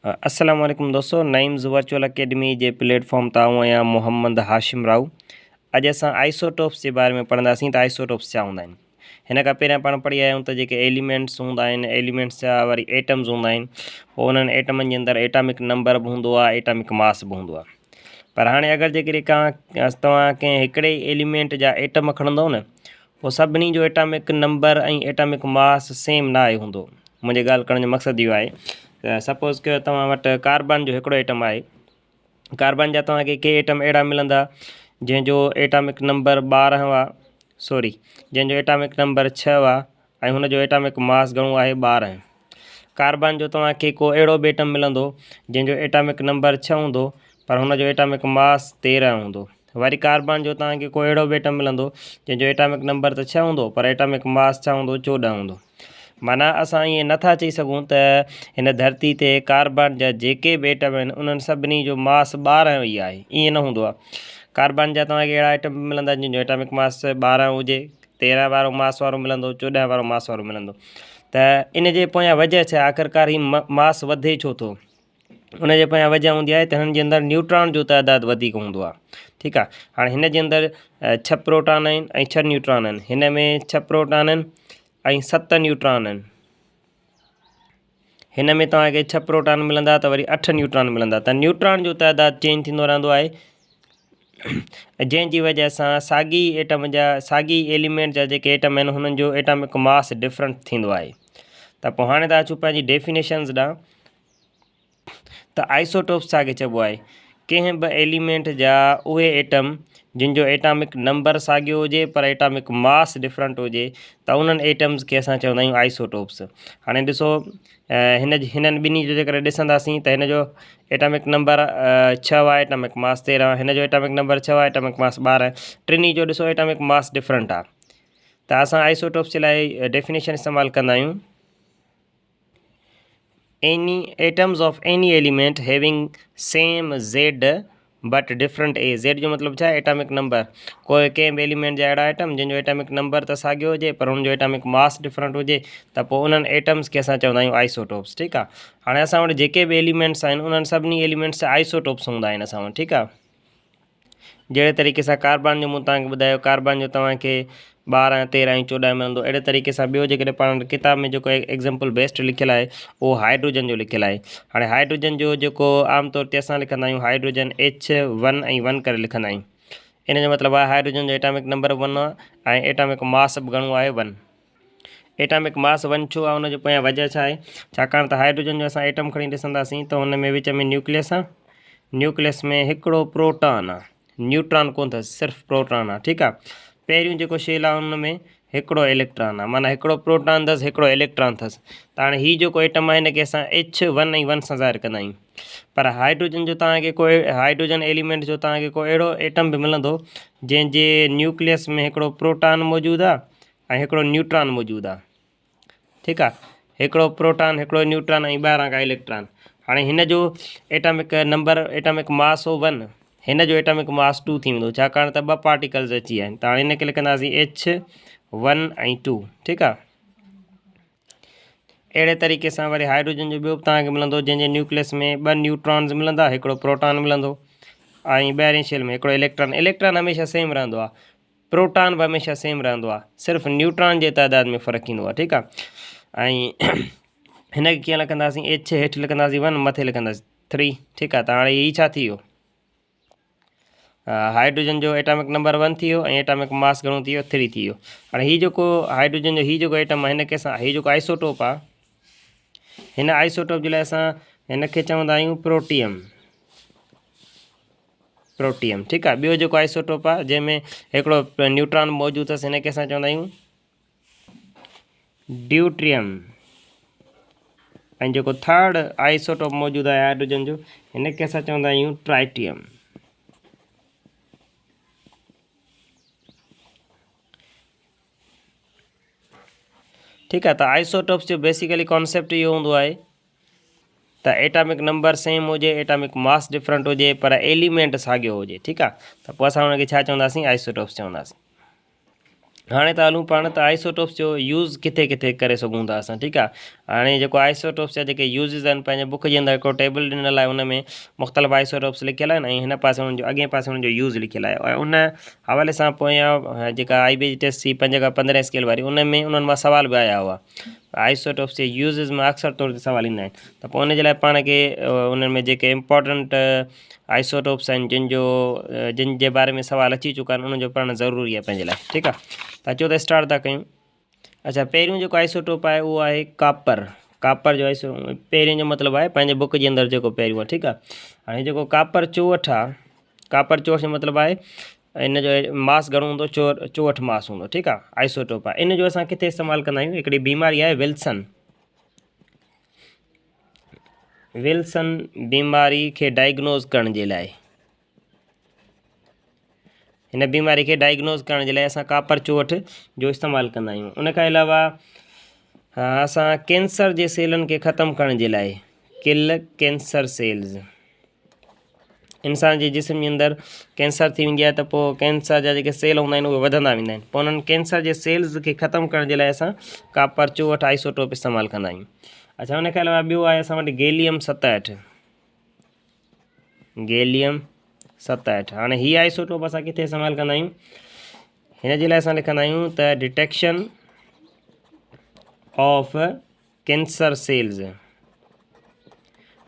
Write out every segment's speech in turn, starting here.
अस्सलाम वालेकुम दोस्तों, नाइम्स वर्चुअल अकेडमी जे प्लेटफॉर्म तां आहियां मोहम्मद हाशिम राव। अॼु असां आइसोटोप्स जे बारे में पढ़ंदासीं त आइसोटोप्स छा हूंदा आहिनि। हिन खां पहिरियां पाण पढ़ी आया आहियूं त जेके एलिमेंट्स हूंदा आहिनि, एलिमेंट्स जा वरी एटम्स हूंदा आहिनि, पोइ उन्हनि एटमनि जे अंदरि एटॉमिक नंबर बि हूंदो आहे, एटॉमिक मास बि हूंदो आहे। पर हाणे अगरि जेकॾहिं तव्हां कंहिं हिकिड़े एलिमेंट जा एटम खणंदव न, पोइ सभिनी जो एटॉमिक नंबर ऐं एटॉमिक मास सेम न आहे हूंदो। मुंहिंजी ॻाल्हि करण जो मक़सदु इहो आहे त सपोज़ कयो तव्हां वटि कार्बन जो हिकिड़ो एटम आहे। कार्बन जा तव्हांखे के एटम अहिड़ा मिलंदा जंहिंजो एटॉमिक नंबर 12 जंहिंजो एटॉमिक नंबर 6 आहे ऐं हुनजो एटॉमिक मास घणो आहे 12। कार्बन जो तव्हांखे को अहिड़ो बि एटम मिलंदो जंहिंजो एटॉमिक नंबर 6 हूंदो पर हुनजो एटॉमिक मास 13 हूंदो। वरी कार्बन जो तव्हांखे को अहिड़ो बि एटम मिलंदो जंहिंजो एटॉमिक नंबर त 6 हूंदो पर एटॉमिक मास छा हूंदो 14 हूंदो। माना असां ईअं नथा चई सघूं त हिन धरती ते कार्बन जा जेके बि एटम आहिनि उन्हनि सभिनी जो मास 12 ई आहे, ईअं न हूंदो आहे। कार्बन जा तव्हांखे अहिड़ा एटम मिलंदा जंहिंजो एटॉमिक मास 12 हुजे, 13 वारो मास वारो मिलंदो, 14 वारो मास वारो मिलंदो। त इन जे पोयां वजह छा आहे, आख़िरकार ही मास वधे छो थो? उन जे पोयां वजह हूंदी आहे त हिननि जे अंदरि न्यूट्रॉन जो तइदादु वधीक हूंदो आहे। ठीकु आहे, हाणे हिन जे अंदरि 6 प्रोटॉन आहिनि ऐं 6 न्यूट्रॉन आहिनि। हिन में 6 प्रोटॉन आहिनि ऐं 7 न्यूट्रॉन आहिनि। हिन में तव्हांखे 6 प्रोटॉन मिलंदा त वरी 8 न्यूट्रॉन मिलंदा। त न्यूट्रॉन जो तइदादु चेंज थींदो रहंदो आहे, जंहिंजी वजह सां साॻी एलिमेंट जा जेके एटम आहिनि हुननि जो एटॉमिक मास डिफरेंट थींदो आहे। त पोइ हाणे था अचूं पंहिंजी डेफिनेशन्स ॾांहुं। त आइसोटोप्स छाखे चइबो आहे? कंहिं बि एलिमेंट जा उहे एटम जिन जो एटॉमिक नंबर साॻियो हुजे पर एटॉमिक मास डिफरेंट हुजे त उन्हनि एटम्स खे असां चवंदा आहियूं आइसोटोप्स। हाणे ॾिसो, हिननि ॿिन्ही जो जेकर ॾिसंदासीं त हिन जो एटॉमिक नंबर 6 आहे, एटॉमिक मास 13, हिन जो एटॉमिक नंबर 6 आहे, एटॉमिक मास 12। टिनी जो ॾिसो एटॉमिक मास डिफरेंट आहे। त असां आइसोटोप्स जे लाइ डेफिनेशन इस्तेमालु कंदा आहियूं, any atoms of any element having same Z but different A. Z जो मतिलबु छा आहे? Atomic number. कोई कंहिं बि एलिमेंट जा अहिड़ा एटम जंहिंजो एटॉमिक नंबर त साॻियो हुजे पर हुनजो एटॉमिक मास डिफरेंट हुजे त पोइ उन्हनि एटम्स खे असां चवंदा आहियूं आइसोटोप्स। ठीकु आहे, हाणे असां वटि जेके बि एलिमेंट्स आहिनि उन्हनि सभिनी एलिमेंट्स जा आइसोटोप्स हूंदा आहिनि असां वटि। ठीकु आहे, जहिड़े तरीक़े सां कार्बन जो मूं तव्हांखे ॿुधायो, कार्बन जो तव्हांखे 12, 13 ऐं 14 मिलंदो। अहिड़े तरीक़े सां ॿियो जेकॾहिं पाण किताब में जेको एग्ज़ाम्पल बेस्ट लिखियलु आहे उहो हाइड्रोजन जो लिखियलु आहे। हाणे हाइड्रोजन जो जेको आमतौर ते असां लिखंदा आहियूं हाइड्रोजन H1 ऐं 1 करे लिखंदा आहियूं। इन जो मतिलबु आहे हाइड्रोजन जो एटॉमिक नंबर 1 आहे ऐं एटॉमिक मास बि घणो आहे 1। एटॉमिक मास 1 छो आहे? हुनजो पोयां वजह छा आहे? छाकाणि त हाइड्रोजन जो असां एटम खणी ॾिसंदासीं त हुन में विच में न्यूक्लियस आहे, न्यूक्लियस में हिकिड़ो प्रोटॉन आहे, न्यूट्रॉन कोन अथसि, सिर्फ़ु प्रोटॉन आहे। ठीकु आहे, पहिरियों जेको शेल आहे हुन में हिकिड़ो इलेक्ट्रॉन आहे, माना हिकिड़ो प्रोटॉन अथसि, हिकिड़ो इलेक्ट्रॉन अथसि। त हाणे हीउ जेको एटम आहे हिनखे असां H1 ऐं 1 सां ज़ाहिर कंदा आहियूं। पर हाइड्रोजन जो तव्हांखे हाइड्रोजन एलिमेंट जो तव्हांखे को अहिड़ो एटम बि मिलंदो जंहिंजे न्यूक्लियस में हिकिड़ो प्रोटॉन मौजूदु आहे ऐं हिकिड़ो न्यूट्रॉन मौजूदु आहे। ठीकु आहे, हिकिड़ो प्रोटॉन, हिकिड़ो न्यूट्रॉन ऐं ॿाहिरां का इलेक्ट्रॉन। हाणे हिन जो एटॉमिक नंबर, एटॉमिक मास हो 1, हिन जो एटॉमिक मास 2 थी वेंदो, छाकाणि त 2 पार्टिकल्स अची विया आहिनि। त हाणे हिनखे लिखंदासीं H1 ऐं 2। ठीकु आहे, अहिड़े तरीक़े सां वरी हाइड्रोजन जो ॿियो बि तव्हांखे मिलंदो जंहिंजे न्यूक्लियस में 2 न्यूट्रॉन्स मिलंदा, हिकिड़ो प्रोटॉन मिलंदो ऐं ॿाहिरें शेल में हिकिड़ो इलेक्ट्रॉन। इलेक्ट्रॉन हमेशह सेम रहंदो आहे, प्रोटॉन बि हमेशह सेम रहंदो आहे, सिर्फ़ु न्यूट्रॉन जे तइदाद में फ़र्क़ु ईंदो आहे। ठीकु आहे, ऐं हिनखे कीअं लिखंदासीं? H हेठि लिखंदासीं 1, मथे लिखंदासीं 3। ठीकु आहे, त हाणे हीअ छा थी वियो? हाइड्रोजन जो एटॉमिक नंबर 1 थी वियो ऐं एटॉमिक मास घणो थी वियो? 3 थी वियो। हाणे हीउ जेको हाइड्रोजन जो हीउ जेको एटम आहे हिनखे असां, हीउ जेको आइसोटोप आहे, हिन आइसोटोप जे लाइ असां हिनखे चवंदा आहियूं प्रोटियम। प्रोटियम, ठीकु आहे। ॿियो जेको आइसोटोप आहे जंहिंमें हिकिड़ो न्यूट्रॉन मौजूदु अथसि हिनखे असां चवंदा आहियूं ड्यूट्रियम। ऐं जेको थर्ड आइसोटोप मौजूदु आहे हाइड्रोजन जो हिनखे असां चवंदा आहियूं ट्राइटियम। ठीकु आहे, त आइसोटोप्स जो बेसिकली कॉन्सेप्ट इहो हूंदो आहे त एटॉमिक नंबर सेम हुजे, एटॉमिक मास डिफरेंट हुजे पर एलिमेंट साॻियो हुजे। ठीकु आहे, त पोइ असां हुनखे छा चवंदासीं? आइसोटोप्स चवंदासीं। हाणे त हलूं पाण त आइसोटोप्स जो यूज़ किथे किथे करे सघूं था असां, ठीकु आहे। हाणे जेको आइसोटोप्स जा जेके यूज़िस आहिनि, पंहिंजे बुक जे अंदरि हिकिड़ो टेबल ॾिनल आहे, उन में मुख़्तलिफ़ आइसोटोप्स लिखियल आहिनि ऐं हिन पासे हुननि जो अॻे पासे हुननि जो यूज़ लिखियल आहे। ऐं उन हवाले सां पोयां जेका IB जी टेस्ट थी 5 खां 15 स्केल वारी, उन में उन्हनि मां सवाल बि आया हुआ। आइसोटोप्स जे यूज़िस में अक्सर तौर ते सवाल ईंदा आहिनि, त पोइ उन जे लाइ पाण खे उन्हनि में जेके इम्पोर्टेंट आइसोटोप्स आहिनि जिन जे बारे में सवाल अची चुका आहिनि, उन्हनि जो पढ़णु ज़रूरी आहे पंहिंजे लाइ, ठीकु आहे। त अचो त स्टार्ट था कयूं। अच्छा, पहिरियों जेको आइसोटोप आहे उहो आहे कापर। कापर जो पहिरियों जो मतिलबु आहे पंहिंजे बुक जे अंदरि जेको पहिरियों आहे, ठीकु आहे। हाणे जेको कापर 64 आहे, कापर 64 जो मतिलबु आहे इन जो मास घणो हूंदो, 64 मास हूंदो, ठीकु आहे। आइसोटोप आहे, इन जो असां किथे इस्तेमालु कंदा आहियूं, हिकिड़ी बीमारी आहे विल्सन बीमारी खे डायग्नोज़ करण जे लाइ। हिन बीमारी खे डायग्नोज़ करण जे लाइ असां कापर 64 जो इस्तेमालु कंदा आहियूं। उन खां अलावा असां कैंसर जे सेलनि खे ख़तमु करण जे लाइ, किल कैंसर सेल्स, इंसान जे जिस्म जे अंदरि कैंसर थी वेंदी आहे त पोइ कैंसर जा जेके सेल हूंदा आहिनि उहे वधंदा वेंदा आहिनि, पोइ उन्हनि कैंसर जे सेल्स खे ख़तमु करण जे लाइ असां कापर 64 आइसोटोप इस्तेमालु कंदा आहियूं। अच्छा, उन खां अलावा ॿियो आहे असां वटि गैलियम 67। गैलियम 67, हाणे हीअ आइसोटोप असां किथे इस्तेमालु कंदा आहियूं, हिन जे लाइ असां लिखंदा आहियूं त डिटेक्शन ऑफ कैंसर सेल्स।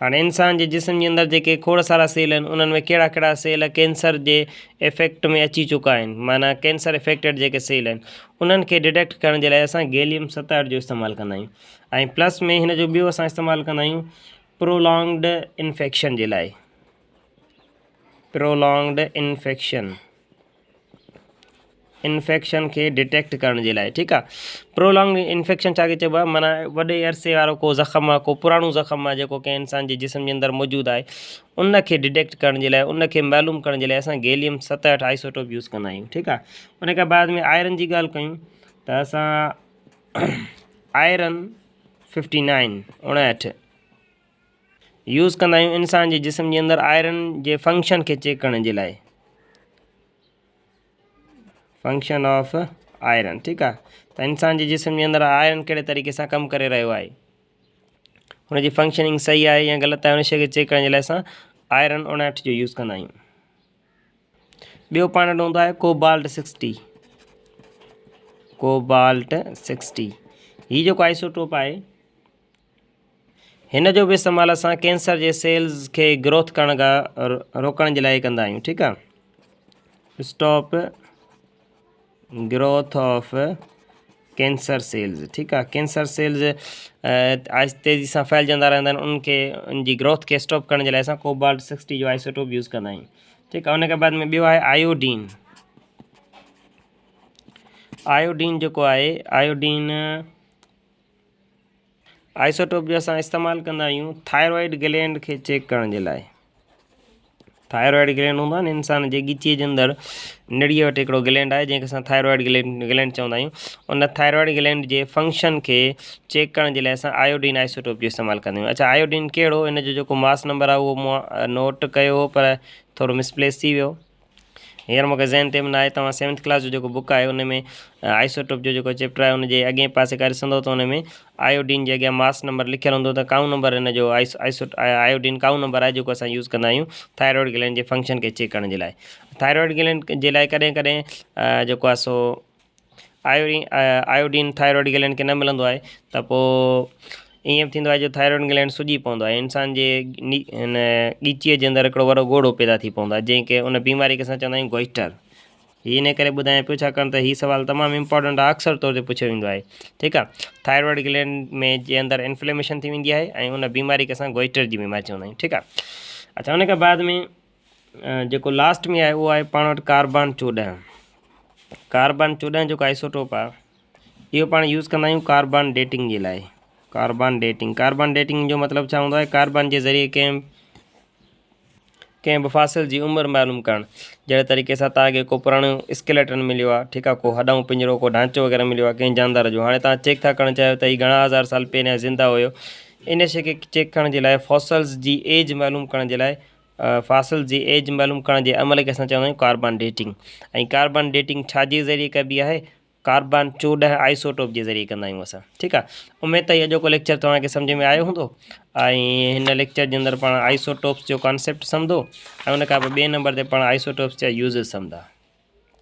हाणे इंसान जे जिस्म जे अंदरि जेके खोड़ सारा सेल आहिनि, उन्हनि में कहिड़ा कहिड़ा सेल कैंसर जे इफेक्ट में अची चुका आहिनि, माना कैंसर इफेक्टेड जेके सेल आहिनि, उन्हनि खे डिटेक्ट करण जे लाइ असां गैलियम 67 जो इस्तेमालु कंदा आहियूं। ऐं प्लस में हिन जो ॿियो असां इस्तेमालु कंदा आहियूं प्रोलॉन्ग्ड इन्फेक्शन जे लाइ। प्रोलॉन्ग्ड इन्फेक्शन खे डिटेक्ट करण जे लाइ, ठीकु आहे। प्रोलॉन्ग इन्फेक्शन छा खे चइबो आहे, माना वॾे अरसे वारो को ज़ख़्म आहे, को पुराणो ज़ख़्म आहे जेको कंहिं इंसान जे जिस्म जे अंदरि मौजूदु आहे, उन खे डिटेक्ट करण जे लाइ, उन खे मालूम करण जे लाइ असां गैलियम 67 आइसोटोप यूज़ कंदा आहियूं, ठीकु आहे। उन खां बाद में आयरन जी ॻाल्हि कयूं त असां आयरन 59 यूज़ कंदा आहियूं इंसान जे जिस्म जे अंदरि आयरन जे फंक्शन खे चेक करण जे लाइ, फंक्शन ऑफ आयरन, ठीकु आहे। त इंसान जे जिस्म जे अंदरि आयरन कहिड़े तरीक़े सां कमु करे रहियो आहे, हुनजी फंक्शनिंग सही आहे या ग़लति आहे, उन शइ खे चेक करण जे लाइ असां आयरन 59 जो यूज़ कंदा आहियूं। ॿियो पाण वटि हूंदो आहे कोबाल्ट 60। कोबाल्ट 60 हीअ जेको आइसोटोप आहे, हिन जो बि इस्तेमालु असां कैंसर जे सेल्स खे ग्रोथ करण खां रोकण जे लाइ कंदा आहियूं, ठीकु आहे। Stop growth of cancer cells, ठीकु आहे। कैंसर सेल्स तेज़ी सां फैलजंदा रहंदा आहिनि, उनखे उनजी ग्रोथ खे स्टॉप करण जे लाइ असां कोबाल्ट 60 जो आइसोटोप यूज़ कंदा आहियूं, ठीकु आहे। उन खां बाद में ॿियो आहे आयोडीन। आयोडीन जेको आहे, आयोडीन आइसोटोप जो असां इस्तेमालु कंदा आहियूं थायरॉइड ग्लैंड खे चेक करण जे लाइ। थायरॉइड ग्लैंड हूंदो आहे न इंसान जे ॻिचीअ जे अंदरि, निड़ीअ वटि हिकिड़ो ग्लैंड आहे जंहिंखे असां थायरॉइड ग्लैंड चवंदा आहियूं। उन थायरॉइड ग्लैंड जे फंक्शन खे चेक करण जे लाइ असां आयोडीन आइसोटोप जो इस्तेमालु कंदा आहियूं। अच्छा, आयोडीन कहिड़ो, इन जो जेको मास नंबर आहे उहो मूं नोट कयो हो, पर थोरो मिसप्लेस थी वियो, हींअर मूंखे ज़हन ते बि न आहे। तव्हां 7th क्लास जो जेको बुक आहे, उन में आइसोटोप जो जेको चैप्टर आहे, उन जे अॻे पासे करे ॾिसंदो त उन में आयोडीन जे अॻियां मास नंबर लिखियलु हूंदो, त काउं नंबर इन जो आयोडीन काउं नंबर आहे जेको असां यूज़ कंदा आहियूं थायरॉइड ग्लैंड जे फंक्शन खे चेक करण जे लाइ। थायरॉइड ग्लैंड जे लाइ कॾहिं कॾहिं जेको आहे सो आयोडीन थायरॉइड ग्लैंड खे न मिलंदो आहे, त पोइ ईअं बि थींदो आहे जो थायरॉइड ग्लैंड सुॼी पवंदो आहे, इंसान जे हिन ॻिचीअ जे अंदरि हिकिड़ो वॾो ॻोड़ो पैदा थी पवंदो आहे, जंहिंखे उन बीमारी खे असां चवंदा आहियूं गोइटर। हीअ इन करे ॿुधायां पियो छाकाणि त हीअ सुवालु तमामु इम्पोर्टेंट आहे, अक्सर तौर ते पुछियो वेंदो आहे, ठीकु आहे। थायरॉइड ग्लैंड में जे अंदरि इन्फ्लेमेशन थी वेंदी आहे ऐं उन बीमारी खे असां गोइटर जी बीमारी चवंदा आहियूं, ठीकु आहे। अच्छा, उन खां बाद में जेको लास्ट में आहे उहो आहे पाण वटि कार्बन 14। कार्बन 14 जेको आइसोटोप आहे, इहो पाण यूज़ कंदा आहियूं कार्बन डेटिंग जे लाइ। कार्बन डेटिंग जो मतिलबु छा हूंदो आहे, कार्बन जे ज़रिए कंहिं बि फासिल जी उमिरि मालूम करणु। जहिड़े तरीक़े सां तव्हांखे को पुराणो स्केलेटन मिलियो आहे, ठीकु आहे, को हॾऊं पिंजरो, को ढांचो वग़ैरह मिलियो आहे कंहिं जानदार जो, हाणे तव्हां चेक था करणु चाहियो त हीउ घणा हज़ार साल पहिरियां ज़िंदा हुयो, इन शइ खे चेक करण जे लाइ फॉसल्स जी एज मालूम करण जे लाइ, फासिल जी एज मालूम करण जे अमल खे असां चवंदा आहियूं कार्बन डेटिंग। ऐं कार्बन डेटिंग छाजे ज़रिए कबी आहे, कार्बन 14 आइसोटोप के ज़रिए कंदा आहियूं असां। ठीक है, उम्मीद है अॼोको लेक्चर तव्हांखे सम्झ में आयो हूंदो। हिन लेक्चर के अंदर पाण आइसोटोप्स जो कॉन्सेप्ट सम्झो, उन खां पोइ 2 नंबर ते पाण आइसोटोप्स जा यूज़ सम्झा।